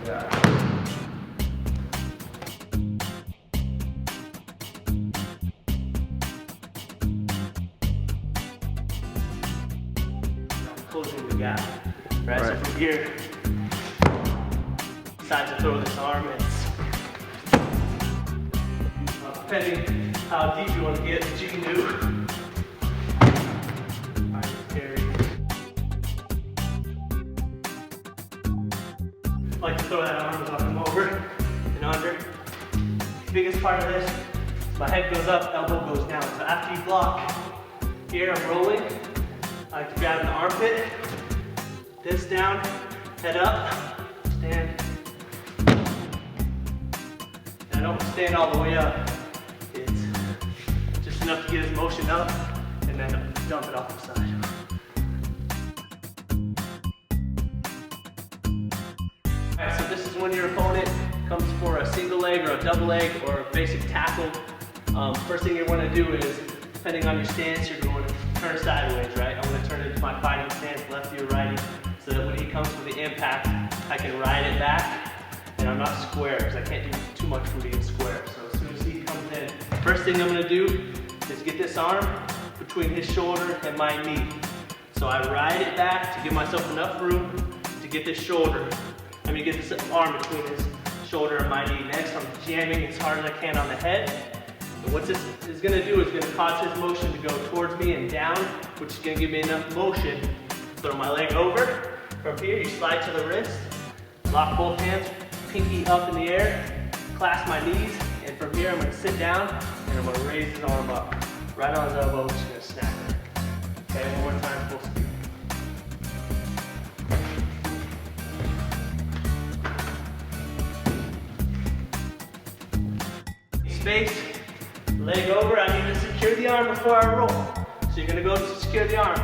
Yeah. Closing the gap, right? So from here, decide to throw this arm in. Depending how deep you want to get, what you can do. I like to throw that arm up and over and under. The biggest part of this, my head goes up, elbow goes down. So after you block, here I'm rolling. I like to grab an armpit, this down, head up, stand. And I don't stand all the way up. It's just enough to get his motion up and then dump it off the side. Alright, so this is when your opponent comes for a single leg or a double leg or a basic tackle. First thing you want to do is, depending on your stance, you're going to turn sideways, right? I'm going to turn it into my fighting stance, lefty or righty, so that when he comes for the impact, I can ride it back, and I'm not square, because I can't do too much from being square. So as soon as he comes in, first thing I'm going to do is get this arm between his shoulder and my knee. So I ride it back to give myself enough room to get this get this arm between his shoulder and my knee. Next, I'm jamming as hard as I can on the head. And what this is going to do is going to cause his motion to go towards me and down, which is going to give me enough motion to throw my leg over. From here, you slide to the wrist, lock both hands, pinky up in the air, clasp my knees, and from here I'm going to sit down and I'm going to raise his arm up. Right on his elbow, just going to snap it. Okay, one more time, full speed. Space, leg over, I need to secure the arm before I roll. So you're gonna go to secure the arm.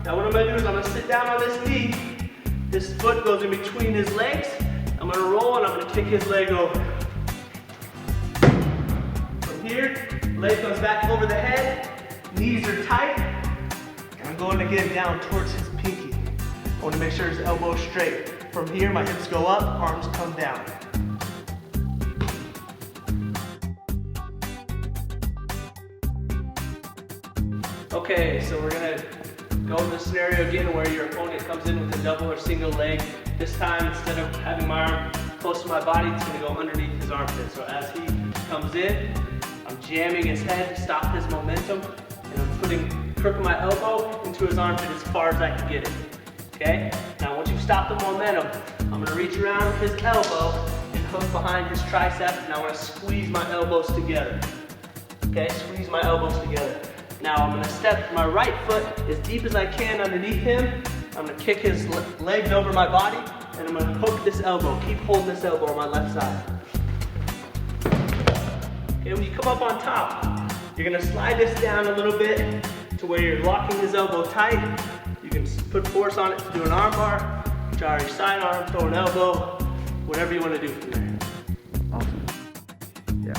Now what I'm gonna do is I'm gonna sit down on this knee, this foot goes in between his legs, I'm gonna roll and I'm gonna kick his leg over. From here, leg goes back over the head, knees are tight, and I'm going to get down towards his pinky. I wanna make sure his elbow is straight. From here, my hips go up, arms come down. Okay, so we're gonna go in the scenario again where your opponent comes in with a double or single leg. This time, instead of having my arm close to my body, it's gonna go underneath his armpit. So as he comes in, I'm jamming his head to stop his momentum, and I'm crooking my elbow into his armpit as far as I can get it. Okay? Now once you stop the momentum, I'm gonna reach around his elbow and hook behind his tricep, and I wanna squeeze my elbows together. Okay, squeeze my elbows together. Now I'm gonna step my right foot as deep as I can underneath him. I'm gonna kick his legs over my body, and I'm gonna hook this elbow. Keep holding this elbow on my left side. Okay, when you come up on top, you're gonna slide this down a little bit to where you're locking his elbow tight. You can put force on it to do an arm bar, jar your side arm, throw an elbow, whatever you wanna do from there. Awesome. Yeah.